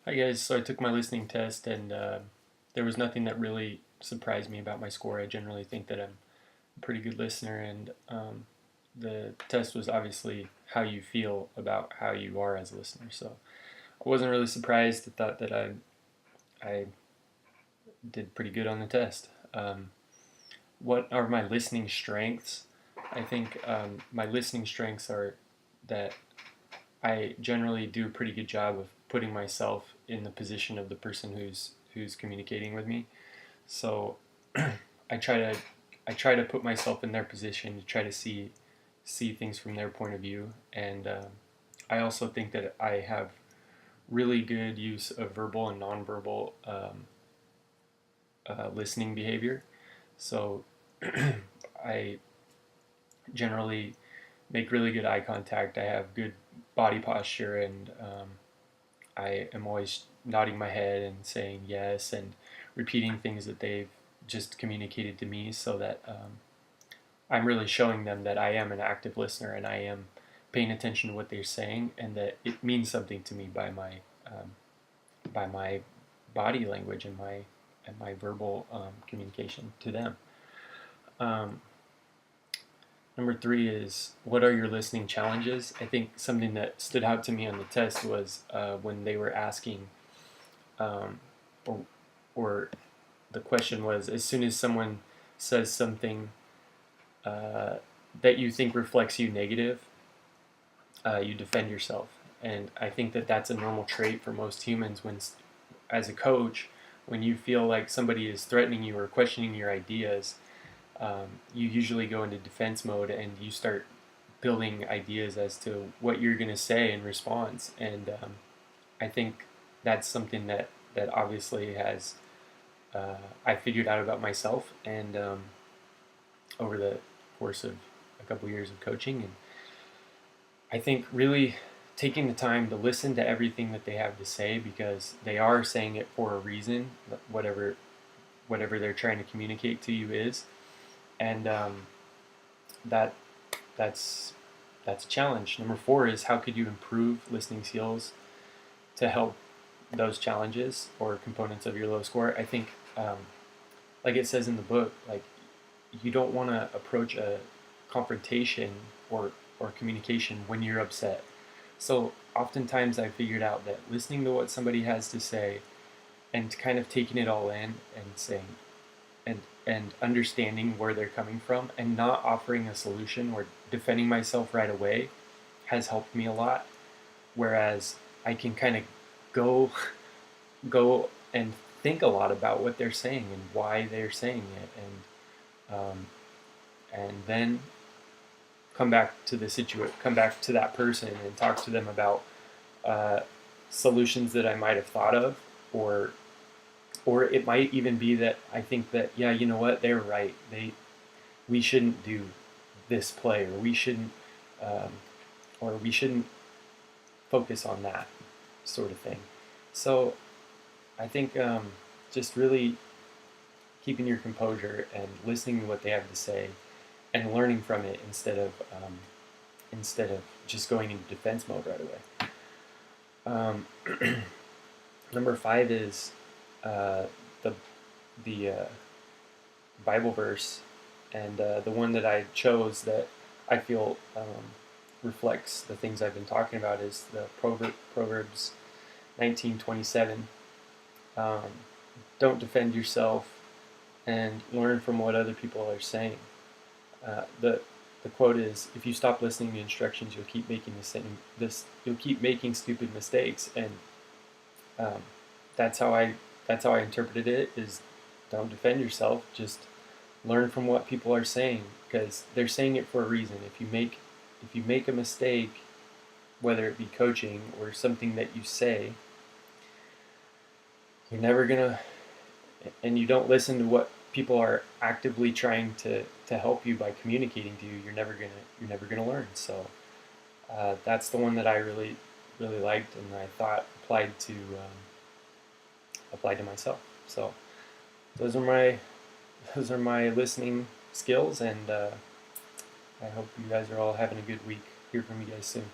Hi guys, so I took my listening test and there was nothing that really surprised me about my score. I generally think that I'm a pretty good listener, and the test was obviously how you feel about how you are as a listener. So I wasn't really surprised. I thought that I did pretty good on the test. What are my listening strengths? I think my listening strengths are that I generally do a pretty good job of putting myself in the position of the person who's communicating with me. So I try to I try to put myself in their position to try to see things from their point of view, and I also think that I have really good use of verbal and nonverbal listening behavior. So I generally make really good eye contact. I have good body posture, and I am always nodding my head and saying yes and repeating things that they've just communicated to me, so that I'm really showing them that I am an active listener and I am paying attention to what they're saying, and that it means something to me by my body language and my verbal communication to them. Um, Number three is, what are your listening challenges? I think something that stood out to me on the test was when they were asking, um, or, or the question was, as soon as someone says something uh, that you think reflects you negative, you defend yourself. And I think that that's a normal trait for most humans. When, as a coach, when you feel like somebody is threatening you or questioning your ideas, you usually go into defense mode and you start building ideas as to what you're going to say in response. And I think that's something that obviously has I figured out about myself, and over the course of a couple years of coaching. And I think really taking the time to listen to everything that they have to say, because they are saying it for a reason, whatever they're trying to communicate to you is, and that that's that's a challenge. Number four is, how could you improve listening skills to help those challenges or components of your low score? I think, like it says in the book, like, you don't want to approach a confrontation or communication when you're upset. So oftentimes I figured out that listening to what somebody has to say and kind of taking it all in and saying and understanding where they're coming from and not offering a solution or defending myself right away has helped me a lot. Whereas I can kind of go go and think a lot about what they're saying and why they're saying it, and then come back to that person and talk to them about uh, solutions that I might have thought of, or it might even be that I think that, yeah, you know what, they're right. We shouldn't do this play, um, or we shouldn't focus on that sort of thing. So I think just really keeping your composure and listening to what they have to say and learning from it, instead of just going into defense mode right away. Um, Number five is uh, the the Bible verse, and the one that I chose that I feel reflects the things I've been talking about is the Proverbs 19:27. Um, don't defend yourself, and learn from what other people are saying. The quote is, "If you stop listening to instructions, you'll keep making you'll keep making stupid mistakes." And um, that's how I interpreted it. Is, don't defend yourself, just learn from what people are saying, because they're saying it for a reason. If you make a mistake, whether it be coaching or something that you say, you're never gonna and you don't listen to what people are actively trying to help you by communicating to you, you're never gonna learn. So that's the one that I really liked, and I thought applied to myself. So those are my those are my listening skills, and I hope you guys are all having a good week. Hear from you guys soon.